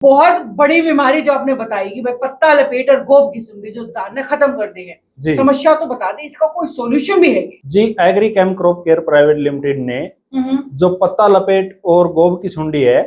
बहुत बड़ी बीमारी जो आपने बताई कि भाई पत्ता लपेट और गोब की सुंडी जो दाने खत्म कर दी है, जी समस्या तो बता दे, इसका कोई सॉल्यूशन भी है क्या? जी, एग्री केम क्रॉप केयर प्राइवेट लिमिटेड ने जो पत्ता लपेट और गोब की सुंडी है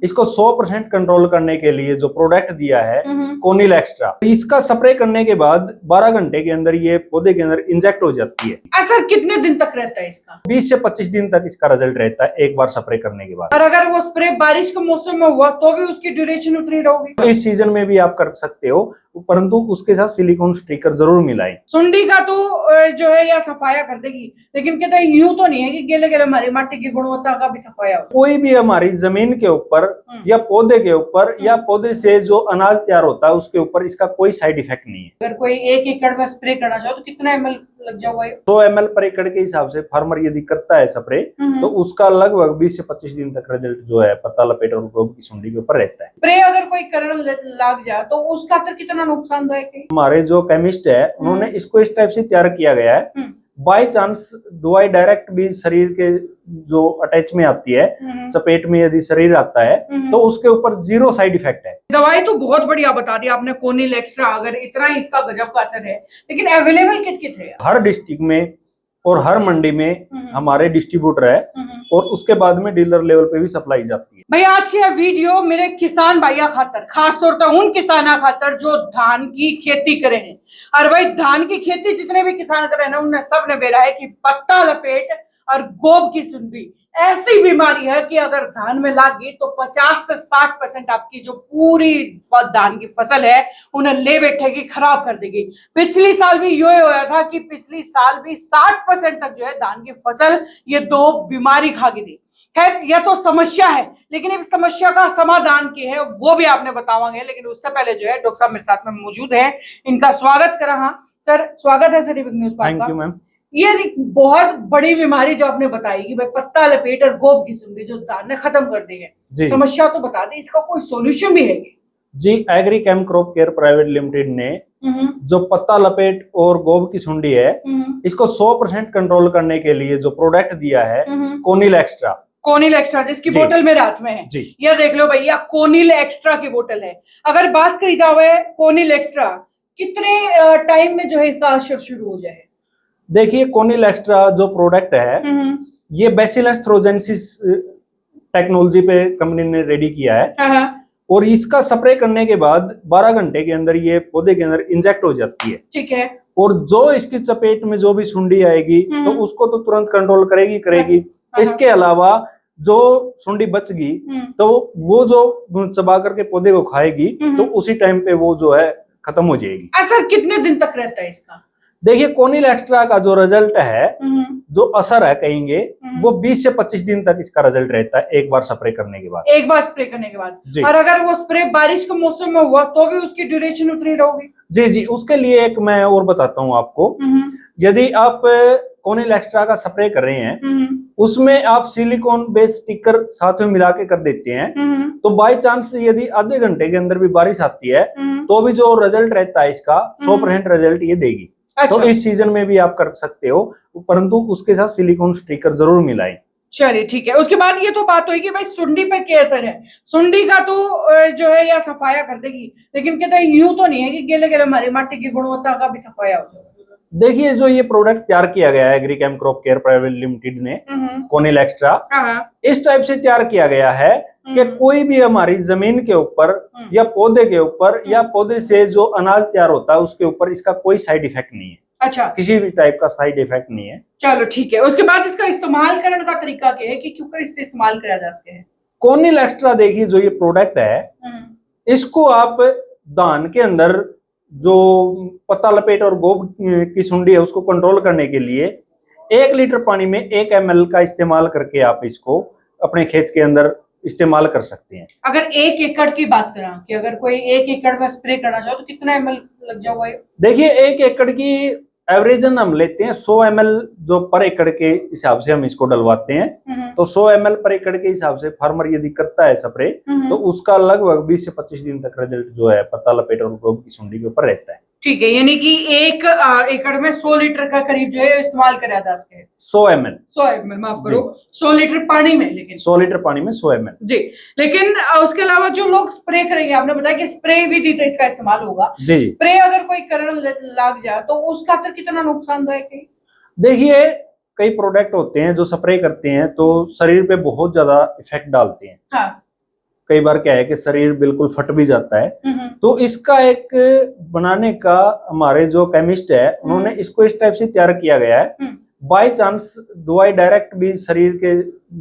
इसको 100% कंट्रोल करने के लिए जो प्रोडक्ट दिया है कोनिल एक्स्ट्रा, इसका स्प्रे करने के बाद 12 घंटे के अंदर ये पौधे के अंदर इंजेक्ट हो जाती है। असर कितने दिन तक रहता है इसका? 20 से 25 दिन तक इसका रिजल्ट रहता है एक बार स्प्रे करने के बाद। और अगर वो स्प्रे बारिश के मौसम में हुआ तो भी उसकी ड्यूरेशन उतनी रहोगी? तो इस सीजन में भी आप कर सकते हो, परंतु उसके साथ सिलिकॉन स्टिकर जरूर मिलाएं। सुंडी का तो जो है या सफाया कर देगी, लेकिन कहते हैं यूं तो नहीं है कि गेले गेले हमारी माटी की गुणवत्ता का भी सफाया हो। कोई भी हमारी जमीन के ऊपर या पौधे के ऊपर या पौधे से जो अनाज तैयार होता है उसके ऊपर इसका कोई साइड इफेक्ट नहीं है। अगर कोई 1 एकड़ में स्प्रे करना चाहो तो कितना ml लग जाएगा? 100 ml पर एकड़ के हिसाब से फार्मर यदि करता है स्प्रे तो उसका लगभग 20 से 25 दिन तक रिजल्ट जो है पत्ता लपेट और गोब की सुंडी के ऊपर रहता है। स्प्रे अगर कोई करने लग जाए तो उसका फिर कितना नुकसानदायक है? हमारे जो केमिस्ट है उन्होंने इसको इस टाइप से तैयार किया गया है, बाई चांस दवाई डायरेक्ट भी शरीर के जो अटैच में आती है, चपेट में यदि शरीर आता है तो उसके ऊपर 0 साइड इफेक्ट है। दवाई तो बहुत बढ़िया बता दी आपने, कोनिल एक्स्ट्रा, अगर इतना ही इसका गजब का असर है, लेकिन अवेलेबल कित है? हर डिस्ट्रिक्ट में और हर मंडी में हमारे डिस्ट्रीब्यूटर है और उसके बाद में डीलर लेवल पे भी सप्लाई जाती है। भाई आज की यह वीडियो मेरे किसान भाइया खातर, खास तौर पर उन किसाना खातर जो धान की खेती करे हैं। और भाई धान की खेती जितने भी किसान करे ना उन्हें सब ने बेरा है कि पत्ता लपेट और गोब की सुंडी ऐसी बीमारी है कि अगर धान में लाग गई तो 50 से 60% आपकी जो पूरी धान की फसल है उन्हें ले बैठेगी, खराब कर देगी। पिछली साल भी यो होया था कि पिछली साल भी 60% तक जो है धान की फसल ये 2 बीमारी खा गई थी। खैर यह तो समस्या है, लेकिन इस समस्या का समाधान की है वो भी आपने बतावांगे, लेकिन उससे पहले जो है डॉक्टर साहब मेरे साथ में मौजूद है, इनका स्वागत करा। हाँ सर, स्वागत है सर न्यूज़ पर। Thank you ma'am. ये बहुत बड़ी बीमारी जो आपने बताई कि भाई पत्ता लपेट और गोब की सुंडी जो दाने खत्म कर दी है, समस्या तो बता दे, इसका कोई सॉल्यूशन भी है क्या? जी, एग्री केम क्रॉप केयर प्राइवेट लिमिटेड ने जो पत्ता लपेट और गोब की सुंडी है इसको 100% कंट्रोल करने के लिए जो प्रोडक्ट दिया है कोनिल एक्स्ट्रा। कोनिल एक्स्ट्रा जिसकी बोतल मेरे हाथ में है, यह देख लो भैया, कोनिल एक्स्ट्रा की बोतल है। अगर बात करी जाए कोनिल एक्स्ट्रा कितने टाइम में जो है इसका असर शुरू हो जाए? देखिए, कोनिल एक्स्ट्रा जो प्रोडक्ट है ये बैसिलस थ्रोजेंसिस टेक्नोलॉजी पे कंपनी ने रेडी किया है और इसका स्प्रे करने के बाद 12 घंटे के अंदर ये पौधे के अंदर इंजेक्ट हो जाती है। ठीक है। और जो इसकी चपेट में जो भी सुंडी आएगी तो उसको तो तुरंत कंट्रोल करेगी। इसके अलावा जो सुंडी बच गई तो वो जो चबा करके पौधे को खाएगी तो उसी टाइम पे वो जो है खत्म हो जाएगी। असर कितने दिन तक रहता है इसका? देखिए, कोनिल एक्स्ट्रा का जो रिजल्ट है, जो असर है कहेंगे, वो 20 से 25 दिन तक इसका रिजल्ट रहता है एक बार स्प्रे करने के बाद। एक बार स्प्रे करने के बाद। और अगर वो स्प्रे बारिश के मौसम में हुआ तो भी उसकी ड्यूरेशन उतनी रहोगी? जी, उसके लिए एक मैं और बताता हूँ आपको। यदि आप कोनिल एक्स्ट्रा का स्प्रे कर रहे हैं उसमें आप सिलिकॉन बेस स्टिकर साथ में मिला के कर देते हैं तो बाय चांस यदि आधे घंटे के अंदर भी बारिश आती है तो भी जो रिजल्ट रहता है इसका 100% रिजल्ट ये देगी। अच्छा। तो इस सीजन में भी आप कर सकते हो, परंतु उसके साथ सिलिकॉन स्टिकर जरूर मिलाएं। चलिए ठीक है। उसके बाद ये तो बात होगी भाई सुंडी पे क्या असर है? सुंडी का तो जो है या सफाया कर देगी, लेकिन कहते हैं यूं तो नहीं है कि गेले गेले हमारी माटी की गुणवत्ता का भी सफाया हो। देखिए, जो ये प्रोडक्ट तैयार किया गया है एग्री केम क्रॉप केयर प्राइवेट लिमिटेड ने कोनिल एक्स्ट्रा, इस टाइप से तैयार किया गया है कि कोई भी हमारी जमीन के ऊपर या पौधे के ऊपर या पौधे से जो अनाज तैयार होता है उसके ऊपर इसका कोई साइड इफेक्ट नहीं है। अच्छा, किसी भी टाइप का साइड इफेक्ट नहीं है। चलो ठीक है। उसके बाद इसका इस्तेमाल करने का तरीका क्या है कि क्यों इससे इस्तेमाल किया जा सके? कोनिल एक्स्ट्रा देखिए, जो ये प्रोडक्ट है इसको आप धान के अंदर जो पत्ता लपेट और गोब की सुंडी है उसको कंट्रोल करने के लिए 1 लीटर पानी में 1 ml का इस्तेमाल करके आप इसको अपने खेत के अंदर इस्तेमाल कर सकते हैं। अगर 1 एकड़ की बात करें कि अगर कोई 1 एकड़ में स्प्रे करना चाहो तो कितना ml लग जाएगा? देखिए, 1 एकड़ की एवरेजन हम लेते हैं 100 ml जो पर एकड़ के हिसाब से हम इसको डलवाते हैं। तो 100 ml पर एकड़ के हिसाब से फार्मर यदि करता है स्प्रे तो उसका लगभग 20 से 25 दिन तक रिजल्ट जो है पत्ता लपेट और गोब की सुंडी के ऊपर रहता है। ठीक है, यानी कि एक एकड़ में 100 लीटर का करीब जो है इस्तेमाल करा जा सके। 100 ml, 100 ml, माफ करो, 100 लीटर पानी में, लेकिन 100 लीटर पानी में 100 ml जी। लेकिन उसके अलावा जो लोग स्प्रे करेंगे, आपने बताया कि स्प्रे विधि से इसका इस्तेमाल होगा जी। स्प्रे अगर कोई करने लग जाए तो उस खातर कितना नुकसानदायक है? देखिए, कई प्रोडक्ट होते हैं जो स्प्रे करते हैं तो शरीर पे बहुत ज्यादा इफेक्ट डालते हैं। हाँ। कई बार क्या है कि शरीर बिल्कुल फट भी जाता है। तो इसका एक बनाने का हमारे जो केमिस्ट है उन्होंने इसको इस टाइप से तैयार किया गया है, बाय चांस दवाई डायरेक्ट भी शरीर के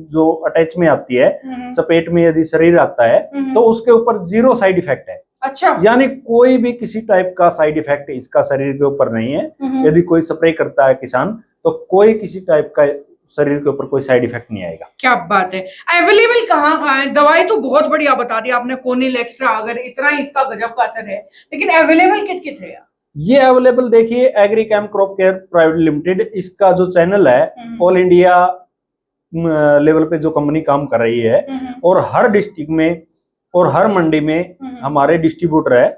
जो अटैच में आती है, चपेट में यदि शरीर आता है तो उसके ऊपर 0 साइड इफेक्ट है। अच्छा, यानी कोई भी किसी टाइप का साइड इफेक्ट इसका शरीर के ऊपर नहीं है। यदि कोई स्प्रे करता है किसान तो कोई किसी टाइप का शरीर के ऊपर कोई साइड इफेक्ट नहीं आएगा। क्या बात है। अवेलेबल कहाँ है? दवाई तो बहुत बढ़िया बता दी आपने, कोनिल एक्स्ट्रा, अगर इतना ही इसका गजब का असर है, लेकिन अवेलेबल कित है? ये अवेलेबल देखिए एग्रीकैम क्रॉप केयर प्राइवेट लिमिटेड, इसका जो चैनल है ऑल इंडिया लेवल पे जो कंपनी काम कर रही है और हर डिस्ट्रिक्ट में और हर मंडी में हमारे डिस्ट्रीब्यूटर है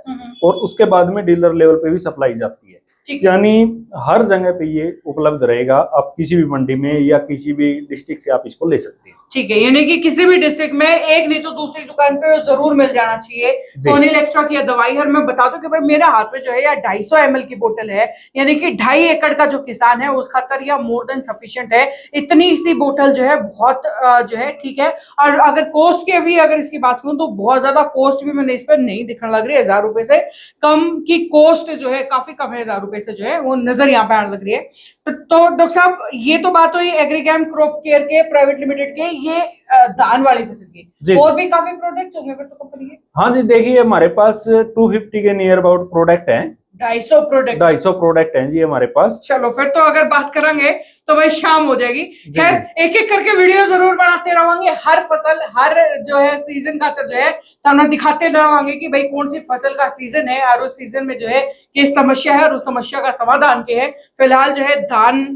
और उसके बाद में डीलर लेवल पे भी सप्लाई जाती है। यानी हर जगह पे ये उपलब्ध रहेगा, आप किसी भी मंडी में या किसी भी डिस्ट्रिक्ट से आप इसको ले सकते हैं। ठीक है, यानी कि किसी भी डिस्ट्रिक्ट में एक नहीं तो दूसरी दुकान पे जरूर मिल जाना चाहिए कोनिल एक्स्ट्रा की दवाई। और मैं बता दूं कि भाई मेरे हाथ में जो है या 250 ml की बोतल है, यानी कि 2.5 एकड़ का जो किसान है उस खातर यह मोर देन सफिशिएंट है। इतनी सी बोतल जो है बहुत जो है ठीक है। और अगर कॉस्ट की भी अगर इसकी बात करूं तो बहुत ज्यादा कॉस्ट भी मैंने इस पर नहीं दिखने लग रही है। 1000 रुपए से कम की कॉस्ट जो है काफी कम है, 1000 रुपए से जो है वो नजर यहाँ पे आने लग रही है। तो डॉक्टर साहब ये तो बात हुई एग्रीकैम क्रॉप केयर के प्राइवेट लिमिटेड के ये धान वाली फसल की, और भी काफी प्रोडक्ट्स होंगे फिर तो कंपनी के? हाँ जी, देखिए हमारे पास 250 के नियर अबाउट प्रोडक्ट हैं। 250 प्रोडक्ट हैं जी हमारे पास। चलो फिर तो अगर बात करेंगे तो भाई शाम हो जाएगी। खैर एक एक करके वीडियो जरूर बनाते रहेंगे, हर फसल हर जो है सीजन का जो है तो दिखाते रहेंगे कि भाई कौन सी फसल का सीजन है और उस सीजन में जो है ये समस्या है और उस समस्या का समाधान के है। फिलहाल जो है धान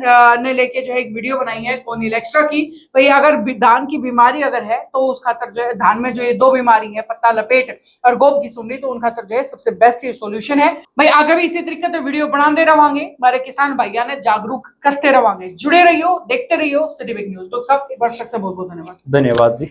ने लेके जो है एक वीडियो बनाई है कोनिल एक्स्ट्रा की। भाई अगर धान की बीमारी अगर है तो उस खातर जो है धान में जो ये 2 बीमारी है, पत्ता लपेट और गोब की सुंडी, तो उन खातर जो है सबसे बेस्ट ये सोल्यूशन है। भाई आगे भी इसी तरीके से वीडियो बनाते रहेंगे, हमारे किसान भाइया ने जागरूक करते रहेंगे। जुड़े रहियो, देखते रहियो सिटी बिग न्यूज। तो सब एक बार फिर से बहुत बहुत धन्यवाद। धन्यवाद जी।